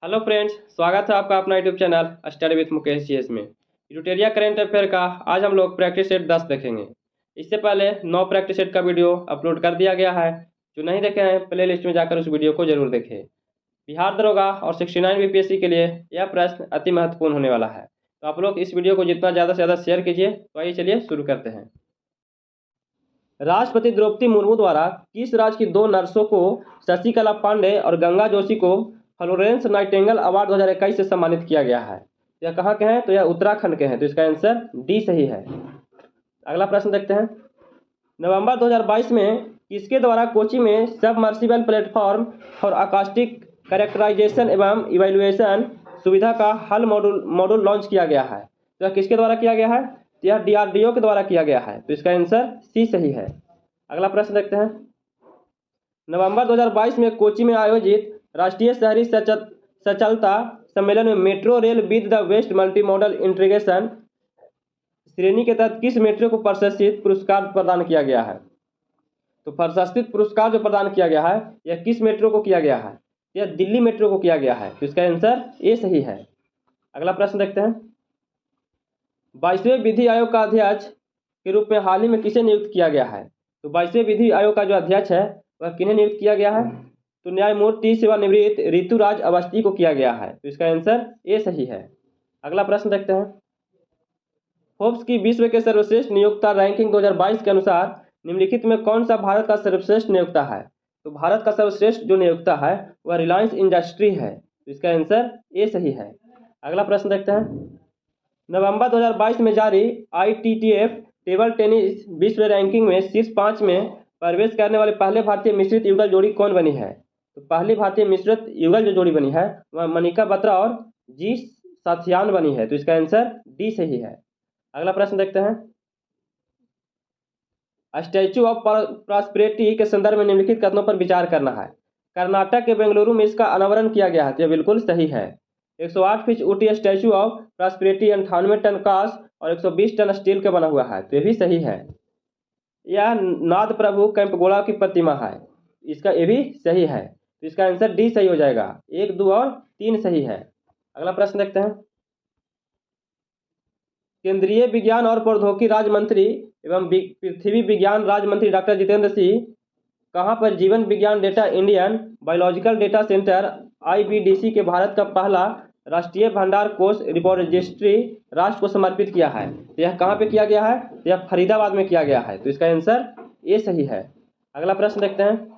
Hello friends, स्वागत है आपका अपना YouTube channel study with Mukesh GS में। ट्यूटोरियल करंट अफेयर का आज हम लोग प्रैक्टिस सेट 10 देखेंगे। इससे पहले 9 प्रैक्टिस सेट का वीडियो अपलोड कर दिया गया है। जो नहीं देखे हैं प्ले लिस्ट में जाकर उस वीडियो को जरूर देखें। बिहार दरोगा और 69 बीपीएससी के लिए यह प्रश्न अति महत्वपूर्ण होने वाला है, तो आप लोग इस वीडियो को जितना ज़्यादा से ज़्यादा शेयर कीजिए। तो आइए चलिए शुरू करते हैं। राष्ट्रपति द्रौपदी मुर्मू द्वारा किस राज्य की 2 नर्सों को शशिकला पांडे और गंगा जोशी को फ्लोरेंस नाइटिंगेल अवार्ड 2021 से सम्मानित किया गया है? यह कहाँ के हैं? तो यह उत्तराखंड के हैं, तो इसका आंसर डी सही है। अगला प्रश्न देखते हैं। नवंबर 2022 में किसके द्वारा कोची में submersible platform for acoustic characterisation एवं इवैल्यूएशन सुविधा का हल मॉड्यूल लॉन्च किया गया है? तो यह किसके द्वारा किया गया है? तो यह DRDO के द्वारा किया गया है, तो इसका आंसर सी सही है। अगला प्रश्न देखते हैं। नवंबर 2022 में कोची में आयोजित राष्ट्रीय शहरी सचलता सम्मेलन में metro rail with the best multi modal integration श्रेणी के तहत किस मेट्रो को प्रशस्तित पुरस्कार प्रदान किया गया है? तो प्रशस्तित पुरस्कार जो प्रदान किया गया है यह किस मेट्रो को किया गया है? यह दिल्ली मेट्रो को किया गया है, तो इसका आंसर ए सही है। अगला प्रश्न देखते हैं। 22वें विधि आयोग का अध्यक्ष के रूप में हाल ही में किसे नियुक्त किया गया है? तो 22वें विधि आयोग का जो अध्यक्ष है वह किन्हें नियुक्त किया गया है? तो न्यायमूर्ति सेवानिवृत्त ऋतुराज अवस्थी को किया गया है, तो इसका आंसर ए सही है। अगला प्रश्न देखते हैं। फोर्ब्स की विश्व के सर्वश्रेष्ठ नियोक्ता रैंकिंग 2022 के अनुसार निम्नलिखित में कौन सा भारत का सर्वश्रेष्ठ नियोक्ता है? तो भारत का सर्वश्रेष्ठ जो नियोक्ता है वह रिलायंस इंडस्ट्री है, तो इसका आंसर ए सही है। अगला प्रश्न देखते हैं। नवंबर 2022 में जारी ITTF टेबल टेनिस विश्व रैंकिंग में शीर्ष 5 में प्रवेश करने वाले पहले भारतीय मिश्रित युगल जोड़ी कौन बनी है? तो पहली भारतीय मिश्रित युगल जो जोड़ी बनी है वह मनिका बत्रा और जी साथियान बनी है, तो इसका आंसर डी सही है। अगला प्रश्न देखते हैं। स्टैच्यू ऑफ प्रॉस्पेरिटी के संदर्भ में निम्नलिखित कथनों पर विचार करना है। कर्नाटक के बेंगलुरु में इसका अनावरण किया गया है, तो यह बिल्कुल सही है। 108 फीट ऊंची स्टैच्यू ऑफ प्रॉस्पेरिटी 98 टन कांस और 120 टन स्टील का बना हुआ है, तो यह भी सही है। यह नाद प्रभु कैंपगोड़ा की प्रतिमा है, इसका ये भी सही है, तो इसका आंसर डी सही हो जाएगा। 1, 2 और 3 सही है। अगला प्रश्न देखते हैं। केंद्रीय विज्ञान और प्रौद्योगिकी राज्य मंत्री एवं पृथ्वी विज्ञान राज्य मंत्री डॉक्टर जितेंद्र सिंह कहाँ पर जीवन विज्ञान data Indian biological data centre IBDC के भारत का पहला राष्ट्रीय भंडार कोष रिपोजिस्ट्री राष्ट्र को समर्पित किया है? तो यह कहाँ पे किया गया है? तो यह फरीदाबाद में किया गया है, तो इसका आंसर ए सही है। अगला प्रश्न देखते हैं।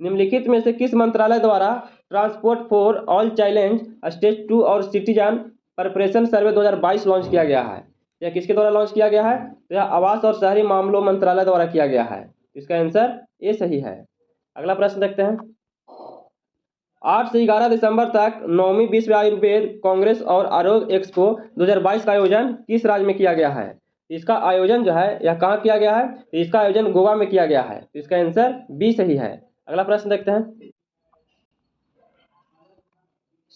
निम्नलिखित में से किस मंत्रालय द्वारा transport for all challenge stage 2 और सिटीजन प्रिपरेशन सर्वे 2022 लॉन्च किया गया है? यह किसके द्वारा लॉन्च किया गया है? तो यह आवास और शहरी मामलों मंत्रालय द्वारा किया गया है, इसका आंसर ए सही है। अगला प्रश्न देखते हैं। 8 से 11 दिसंबर तक 9वीं विश्व आयुर्वेद कांग्रेस और आरोग्य एक्सपो 2022 का आयोजन किस राज्य में किया गया है? इसका आयोजन जो है यह कहाँ किया गया है? इसका आयोजन गोवा में किया गया है, तो इसका आंसर बी सही है। अगला प्रश्न देखते हैं।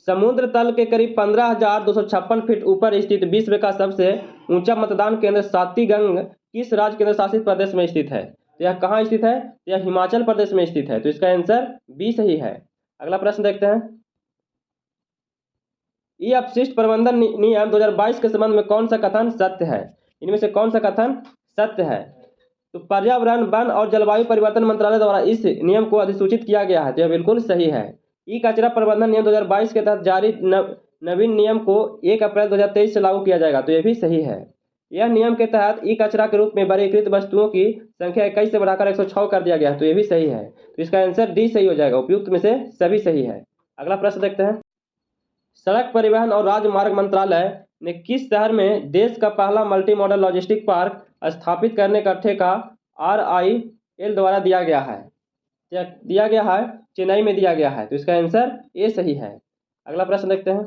समुद्र तल के करीब 15,256 फीट ऊपर स्थित विश्व का सबसे ऊंचा मतदान केंद्र सातीगंग किस राज्य केंद्र शासित प्रदेश में स्थित है? तो यह कहाँ स्थित है? यह हिमाचल प्रदेश में स्थित है, तो इसका आंसर बी सही है। अगला प्रश्न देखते हैं। ई अपशिष्ट प्रबंधन नियम 2022 के संबंध में कौन सा कथन सत्य है? इनमें से कौन सा कथन सत्य है? तो पर्यावरण वन और जलवायु परिवर्तन मंत्रालय द्वारा इस नियम को अधिसूचित किया गया है, तो यह बिल्कुल सही है। ई कचरा प्रबंधन नियम 2022 के तहत जारी नवीन नियम को 1 अप्रैल 2023 से लागू किया जाएगा, तो यह भी सही है। यह नियम के तहत ई कचरा के रूप में वर्गीकृत वस्तुओं की संख्या 21 से बढ़ाकर 106 कर दिया गया है, तो यह भी सही है, तो इसका आंसर डी सही हो जाएगा। उपयुक्त में से सभी सही है। अगला प्रश्न देखते हैं। सड़क परिवहन और राजमार्ग मंत्रालय ने किस शहर में देश का पहला मल्टी मॉडल लॉजिस्टिक पार्क स्थापित करने का ठेका RIL द्वारा दिया गया है? चेन्नई में दिया गया है, तो इसका आंसर ए सही है। अगला प्रश्न देखते हैं।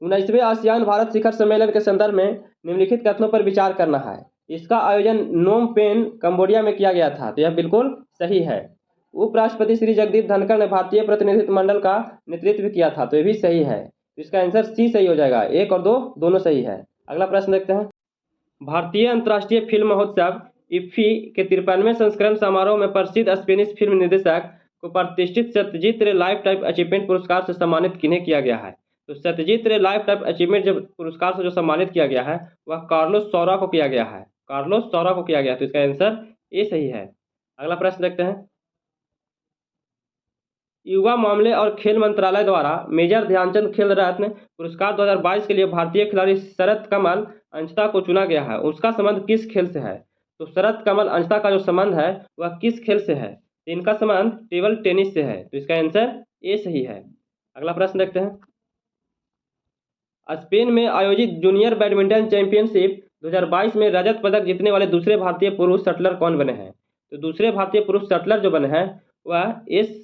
19वें आसियान भारत शिखर सम्मेलन के संदर्भ में निम्नलिखित कथनों पर विचार करना है। इसका आयोजन नोम पेन कंबोडिया में किया गया था, तो यह बिल्कुल सही है। उपराष्ट्रपति श्री जगदीप धनखड़ ने भारतीय प्रतिनिधित्व मंडल का नेतृत्व किया था, तो यह भी सही है, तो इसका आंसर सी सही हो जाएगा। 1 और 2 दोनों सही है। अगला प्रश्न देखते हैं। भारतीय अंतर्राष्ट्रीय फिल्म महोत्सव IFFI के 53वें संस्करण समारोह में प्रसिद्ध स्पेनिश फिल्म निर्देशक को प्रतिष्ठित सत्यजीत रे लाइफ टाइम अचीवमेंट पुरस्कार से सम्मानित किन्हें किया गया है? तो सत्यजीत रे लाइफ टाइम अचीवमेंट जब पुरस्कार से जो सम्मानित किया गया है वह कार्लोस सौरा को किया गया है। कार्लोस सौरा को किया गया, तो इसका आंसर ए सही है। अगला प्रश्न देखते हैं। युवा मामले और खेल मंत्रालय द्वारा मेजर ध्यानचंद खेल रत्न पुरस्कार 2022 के लिए भारतीय खिलाड़ी शरत कमल अंशता को चुना गया है। उसका संबंध किस खेल से है? तो शरत कमल अंशता का जो संबंध है वह किस खेल से है? तो इनका संबंध टेबल टेनिस से है, तो इसका आंसर ए सही है। अगला प्रश्न देखते हैं। स्पेन में आयोजित जूनियर बैडमिंटन चैंपियनशिप 2022 में रजत पदक जीतने वाले दूसरे भारतीय पुरुष शटलर कौन बने हैं? तो दूसरे भारतीय पुरुष शटलर जो बने हैं वह एस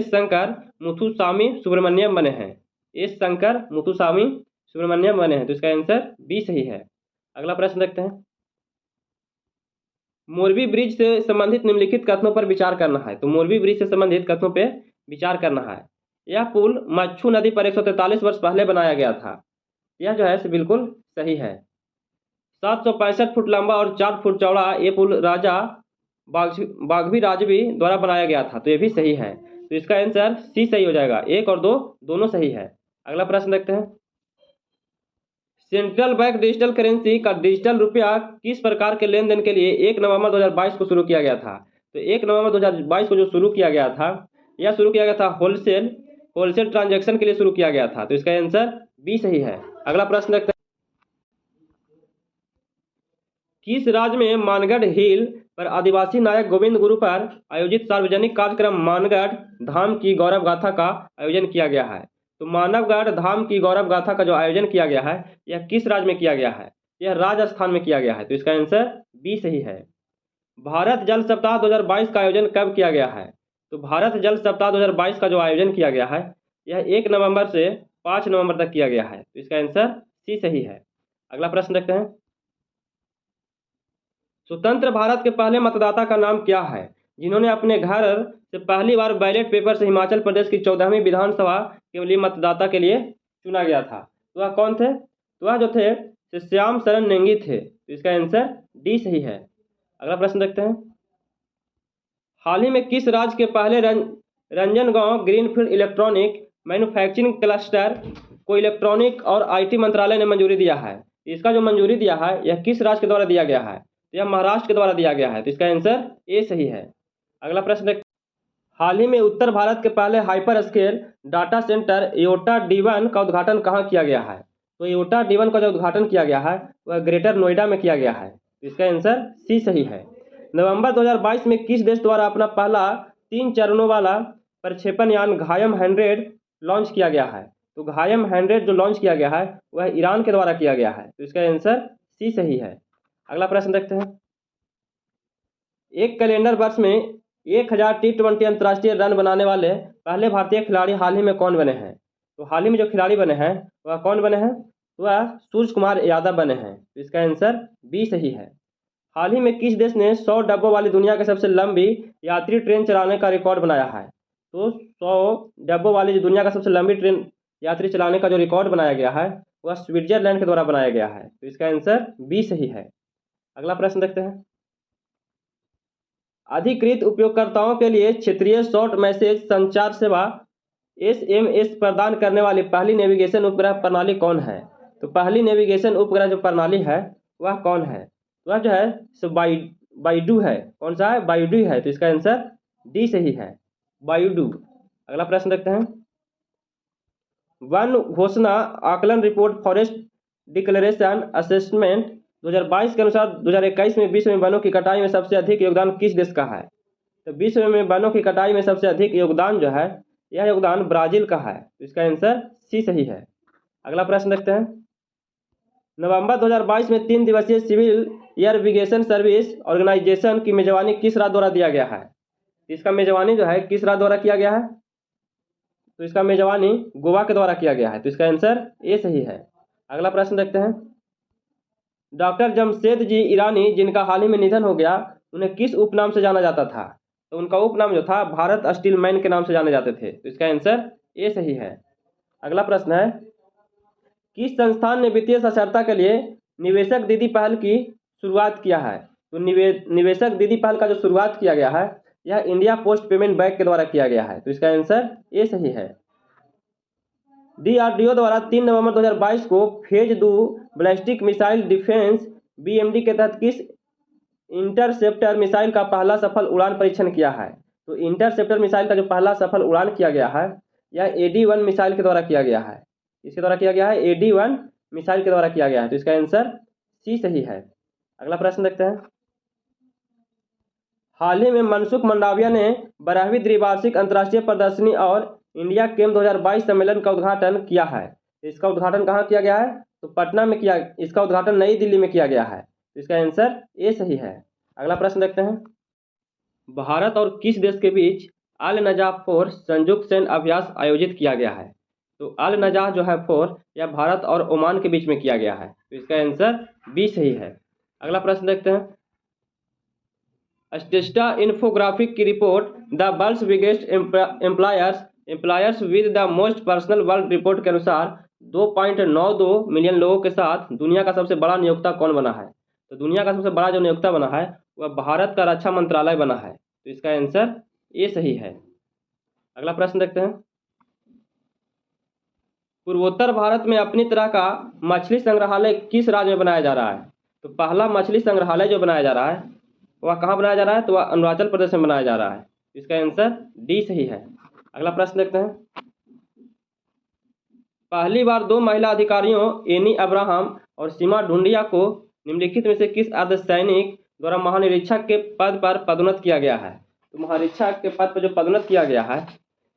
शंकर मुथुसामी सुब्रमण्यम बने हैं। एस शंकर मुथुसामी सुब्रमण्यम बने हैं, तो इसका आंसर बी सही है। अगला प्रश्न देखते हैं। मोरबी ब्रिज से संबंधित निम्नलिखित कथनों पर विचार करना है। तो मोरबी ब्रिज से संबंधित कथनों पर विचार करना है। यह पुल मच्छू नदी पर 143 वर्ष पहले बनाया गया था। यह जो है बिल्कुल सही है। 765 फुट लंबा और 4 फुट चौड़ा ये पुल राजा बाघवी राजवी द्वारा बनाया गया था, तो ये भी सही है। तो इसका आंसर सी सही हो जाएगा। 1 और 2 दोनों सही है। अगला प्रश्न देखते हैं। सेंट्रल बैंक डिजिटल करेंसी का डिजिटल रुपया किस प्रकार के लेन देन के लिए 1 नवंबर 2022 को शुरू किया गया था? तो 1 नवंबर 2022 को जो शुरू किया गया था, यह शुरू किया गया था होलसेल ट्रांजैक्शन के लिए शुरू किया गया था, तो इसका आंसर बी सही है। अगला प्रश्न देखते हैं। किस राज्य में मानगढ़ हिल पर आदिवासी नायक गोविंद गुरु पर आयोजित सार्वजनिक कार्यक्रम मानगढ़ धाम की गौरव गाथा का आयोजन किया गया है? तो मानवगढ़ धाम की गौरव गाथा का जो आयोजन किया गया है यह किस राज्य में किया गया है? यह राजस्थान में किया गया है, तो इसका आंसर बी सही है। भारत जल सप्ताह 2022 का आयोजन कब किया गया है? तो भारत जल सप्ताह 2022 का जो आयोजन किया गया है यह 1 नवंबर से 5 नवंबर तक किया गया है, तो इसका आंसर सी सही है। अगला प्रश्न देखते हैं। स्वतंत्र भारत के पहले मतदाता का नाम क्या है जिन्होंने अपने घर से पहली बार बैलेट पेपर से हिमाचल प्रदेश की 14वीं विधानसभा के लिए मतदाता के लिए चुना गया था? तो वह कौन थे? तो वह जो थे श्याम शरण नेगी थे, तो इसका आंसर डी सही है। अगला प्रश्न देखते हैं। हाल ही में किस राज्य के पहले Ranjangaon greenfield electronic manufacturing cluster को इलेक्ट्रॉनिक और आईटी मंत्रालय ने मंजूरी दिया है? इसका जो मंजूरी दिया है यह किस राज्य के द्वारा दिया गया है? तो यह महाराष्ट्र के द्वारा दिया गया है, तो इसका आंसर ए सही है। अगला प्रश्न देखते हैं। हाल ही में उत्तर भारत के पहले hyper scale data centre Yotta D1 का उद्घाटन कहाँ किया गया है? तो योटा D1 का जो उद्घाटन किया गया है वह ग्रेटर नोएडा में किया गया है, तो इसका आंसर सी सही है। नवंबर 2022 में किस देश द्वारा अपना पहला 3 चरणों वाला प्रक्षेपण यान घायम 100 लॉन्च किया गया है? तो घायम 100 जो लॉन्च किया गया है वह ईरान के द्वारा किया गया है, तो इसका आंसर सी सही है। अगला प्रश्न देखते हैं। एक कैलेंडर वर्ष में 1000 T20 अंतर्राष्ट्रीय रन बनाने वाले पहले भारतीय खिलाड़ी हाल ही में कौन बने हैं? तो हाल ही में जो खिलाड़ी बने हैं वह कौन बने हैं? वह सूर्य कुमार यादव बने हैं, तो इसका आंसर बी सही है। हाल ही में किस देश ने 100 डब्बों वाली दुनिया की सबसे लंबी यात्री ट्रेन चलाने का रिकॉर्ड बनाया है? तो 100 डब्बों वाली जो दुनिया का सबसे लंबी ट्रेन यात्री चलाने का जो रिकॉर्ड बनाया गया है वह स्विट्जरलैंड के द्वारा बनाया गया है, तो इसका आंसर बी सही है। अगला प्रश्न देखते हैं। अधिकृत उपयोगकर्ताओं के लिए क्षेत्रीय शॉर्ट मैसेज संचार सेवा SMS प्रदान करने वाली पहली नेविगेशन उपग्रह प्रणाली कौन है? तो पहली नेविगेशन उपग्रह जो प्रणाली है वह कौन है? वह जो है सो बाइडू है। कौन सा है? बाइडू है, तो इसका आंसर डी सही है, बाइडू। अगला प्रश्न देखते हैं। वन घोषणा आकलन रिपोर्ट फॉरेस्ट डिक्लेरेशन असेसमेंट 2022 के अनुसार 2021 में विश्व में वनों की कटाई में सबसे अधिक योगदान किस देश का है? तो विश्व में वनों की कटाई में सबसे अधिक योगदान जो है यह योगदान ब्राजील का है, तो इसका आंसर सी सही है। अगला प्रश्न देखते हैं। नवंबर 2022 में 3 दिवसीय सिविल एयरविगेशन सर्विस ऑर्गेनाइजेशन की मेजबानी किस राज्य द्वारा दिया गया है? इसका मेजबानी जो है किस राज्य द्वारा किया गया है? तो इसका मेजबानी गोवा के द्वारा किया गया है, तो इसका आंसर ए सही है। अगला प्रश्न देखते हैं। डॉक्टर जमशेद जी ईरानी जिनका हाल ही में निधन हो गया उन्हें किस उपनाम से जाना जाता था? तो उनका उपनाम जो था भारत स्टील मैन के नाम से जाने जाते थे, तो इसका आंसर ए सही है। अगला प्रश्न है। किस संस्थान ने वित्तीय साक्षरता के लिए निवेशक दीदी पहल की शुरुआत किया है? तो निवेशक दीदी पहल का जो शुरुआत किया गया है यह इंडिया पोस्ट पेमेंट बैंक के द्वारा किया गया है, तो इसका आंसर ए सही है। DRDO द्वारा 3 नवंबर 2022 को phase 2 ballistic missile defence BMD के तहत किस इंटरसेप्टर मिसाइल का पहला सफल उड़ान परीक्षण किया है? तो इंटरसेप्टर मिसाइल का जो पहला सफल उड़ान किया गया है यह AD-1 मिसाइल के द्वारा किया गया है। इसके द्वारा किया गया है, AD-1 मिसाइल के द्वारा किया गया है, तो इसका आंसर सी सही है। अगला प्रश्न देखते हैं। हाल ही में मनसुख मंडाविया ने 12वीं द्विवार्षिक अंतर्राष्ट्रीय प्रदर्शनी और इंडिया केम 2022 सम्मेलन का उद्घाटन किया है। इसका उद्घाटन कहाँ किया गया है? तो पटना में किया। इसका उद्घाटन नई दिल्ली में किया गया है, तो इसका आंसर ए सही है। अगला प्रश्न देखते हैं। भारत और किस देश के बीच अल नजाह फोर्स संयुक्त सैन्य अभ्यास आयोजित किया गया है? तो अल नजाह जो है फोर्स यह भारत और ओमान के बीच में किया गया है, तो इसका आंसर बी सही है। अगला प्रश्न देखते हैं। स्टेस्टा इन्फोग्राफिक की report the world's biggest employers with the most personal world report के अनुसार 2.92 मिलियन लोगों के साथ दुनिया का सबसे बड़ा नियोक्ता कौन बना है? तो दुनिया का सबसे बड़ा जो नियोक्ता बना है वह भारत का रक्षा मंत्रालय बना है, तो इसका आंसर ए सही है। अगला प्रश्न देखते हैं। पूर्वोत्तर भारत में अपनी तरह का मछली संग्रहालय किस राज्य में बनाया जा रहा है? तो पहला मछली संग्रहालय जो बनाया जा रहा है वह कहाँ बनाया जा रहा है? तो वह अरुणाचल प्रदेश में बनाया जा रहा है, इसका आंसर डी सही है। अगला प्रश्न देखते हैं। पहली बार 2 महिला अधिकारियों एनी अब्राहम और सीमा ढूंढिया को निम्नलिखित में से किस अर्धसैनिक द्वारा महानिरीक्षक के पद पर पदोन्नत किया गया है? तो महानिरीक्षक के पद पर जो पदोन्नत किया गया है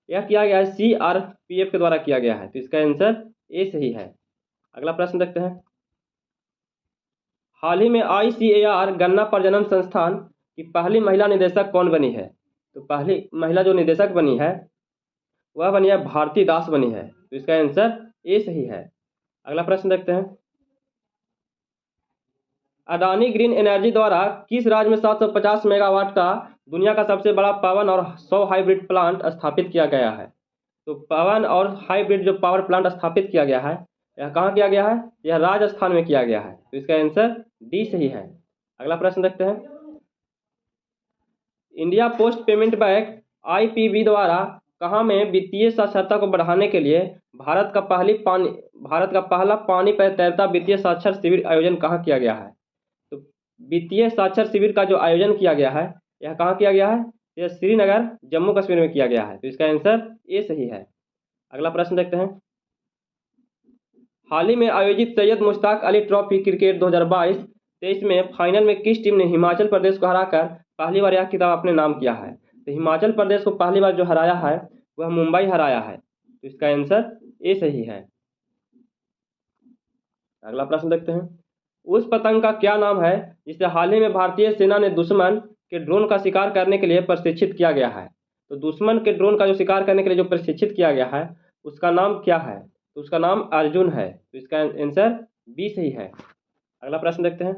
यह किया गया है CRPF के द्वारा किया गया है, तो इसका आंसर ए सही है। अगला प्रश्न देखते हैं। हाल ही में ICAR गन्ना प्रजनन संस्थान की पहली महिला निदेशक कौन बनी है? तो पहली महिला जो निदेशक बनी है वह बनी है भारती दास बनी है, तो इसका आंसर ए सही है। अगला प्रश्न देखते हैं। अडानी ग्रीन एनर्जी द्वारा किस राज्य में 750 मेगावाट का दुनिया का सबसे बड़ा पवन और 100 हाइब्रिड प्लांट स्थापित किया गया है? तो पवन और हाइब्रिड जो पावर प्लांट स्थापित किया गया है यह कहाँ किया गया है? यह राजस्थान में किया गया है, तो इसका आंसर डी सही है। अगला प्रश्न देखते हैं। India post payment bank IPB द्वारा कहाँ में वित्तीय साक्षरता को बढ़ाने के लिए भारत का पहला पानी पर तैरता वित्तीय साक्षर शिविर आयोजन कहाँ किया गया है? तो वित्तीय साक्षर शिविर का जो आयोजन किया गया है यह कहाँ किया गया है? यह श्रीनगर जम्मू कश्मीर में किया गया है, तो इसका आंसर ए सही है। अगला प्रश्न देखते हैं। हाल ही में आयोजित सैयद मुश्ताक अली ट्रॉफी क्रिकेट 2022-23 में फाइनल में किस टीम ने हिमाचल प्रदेश को हराकर पहली बार यह खिताब अपने नाम किया है? तो हिमाचल प्रदेश को पहली बार जो हराया है वह मुंबई हराया है, तो इसका आंसर ए सही है। अगला प्रश्न देखते हैं। उस पतंग का क्या नाम है जिसे हाल ही में भारतीय सेना ने दुश्मन के ड्रोन का शिकार करने के लिए प्रशिक्षित किया गया है? तो दुश्मन के ड्रोन का जो शिकार करने के लिए जो प्रशिक्षित किया गया है उसका नाम क्या है? तो उसका नाम अर्जुन है, तो इसका आंसर बी सही है। अगला प्रश्न देखते हैं।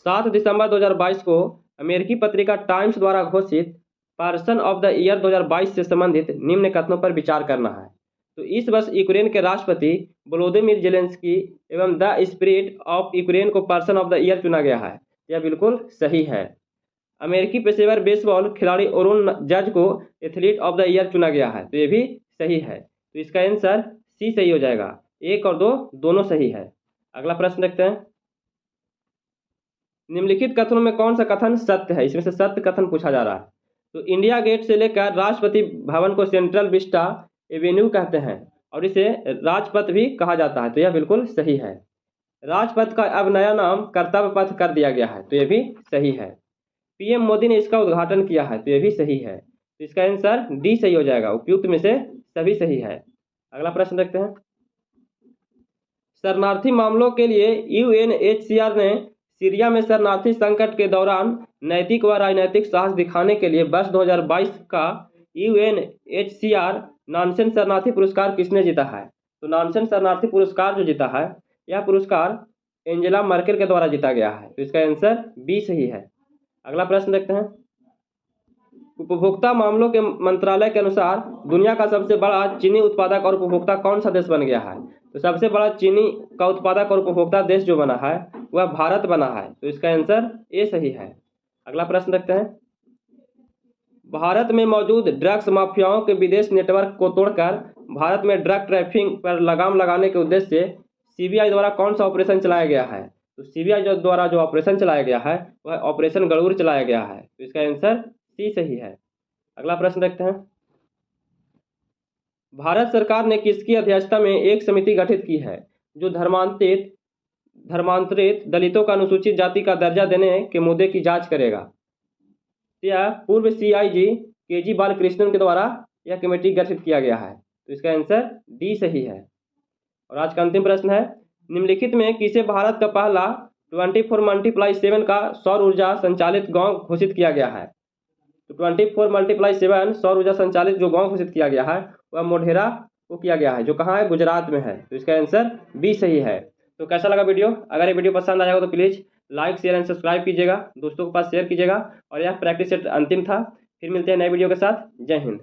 7 दिसंबर 2022 को अमेरिकी पत्रिका टाइम्स द्वारा घोषित पर्सन ऑफ द ईयर 2022 से संबंधित निम्न कथनों पर विचार करना है। तो इस वर्ष यूक्रेन के राष्ट्रपति वोलोदिमीर जेलेंस्की एवं द स्पिरिट ऑफ यूक्रेन को पर्सन ऑफ द ईयर चुना गया है, यह बिल्कुल सही है। अमेरिकी पेशेवर बेसबॉल खिलाड़ी ओरोन जज को एथलीट ऑफ द ईयर चुना गया है, तो यह भी सही है, तो इसका आंसर सी सही हो जाएगा। 1 और 2 दोनों सही है। अगला प्रश्न देखते हैं। निम्नलिखित कथनों में कौन सा कथन सत्य है? इसमें से सत्य कथन पूछा जा रहा है। तो इंडिया गेट से लेकर राष्ट्रपति भवन को सेंट्रल विस्टा एवेन्यू कहते हैं और इसे राजपथ भी कहा जाता है, तो यह बिल्कुल सही है। राजपथ का अब नया नाम कर्तव्य पथ कर दिया गया है, तो यह भी सही है। PM मोदी ने इसका उद्घाटन किया है, तो यह भी सही है, तो इसका आंसर डी सही हो जाएगा। उपयुक्त में से सभी सही है। अगला प्रश्न देखते हैं। शरणार्थी मामलों के लिए UNHCR ने सीरिया में शरणार्थी संकट के दौरान नैतिक व राजनैतिक साहस दिखाने के लिए वर्ष 2022 का UNHCR नानसेन शरणार्थी पुरस्कार किसने जीता है? तो नानसेन शरणार्थी पुरस्कार जो जीता है यह पुरस्कार एंजेला मर्केल के द्वारा जीता गया है, तो इसका आंसर बी सही है। अगला प्रश्न देखते हैं। उपभोक्ता मामलों के मंत्रालय के अनुसार दुनिया का सबसे बड़ा चीनी उत्पादक और उपभोक्ता कौन सा देश बन गया है? तो सबसे बड़ा चीनी का उत्पादक और उपभोक्ता देश जो बना है वह भारत बना है, तो इसका आंसर ए सही है। अगला प्रश्न देखते हैं। भारत में मौजूद ड्रग्स माफियाओं के विदेश नेटवर्क को तोड़कर भारत में ड्रग ट्रैफिकिंग पर लगाम लगाने के उद्देश्य से सीबीआई द्वारा कौन सा ऑपरेशन चलाया गया है? तो सीबीआई द्वारा जो ऑपरेशन चलाया गया है वह ऑपरेशन गरुड़ चलाया गया है। तो इसका आंसर सी सही है। अगला प्रश्न देखते हैं। भारत सरकार ने किसकी अध्यक्षता में एक समिति गठित की है जो धर्मांतरित दलितों का अनुसूचित जाति का दर्जा देने के मुद्दे की जांच करेगा? यह पूर्व सीआईजी केजी बालकृष्णन के द्वारा यह कमेटी गठित किया गया है। तो इसका आंसर डी सही है। और आज का अंतिम प्रश्न है, निम्नलिखित में किसे भारत का पहला 24x7 का सौर ऊर्जा संचालित गांव घोषित किया गया है? तो 24x7 सौर ऊर्जा संचालित जो गांव घोषित किया गया है वह मोढेरा को किया गया है, जो कहाँ है? गुजरात में है। तो इसका आंसर बी सही है। तो कैसा लगा वीडियो? अगर ये वीडियो पसंद आया हो तो please like share and subscribe कीजिएगा, दोस्तों के पास शेयर कीजिएगा। और यह प्रैक्टिस सेट अंतिम था। फिर मिलते हैं नए वीडियो के साथ। जय हिंद।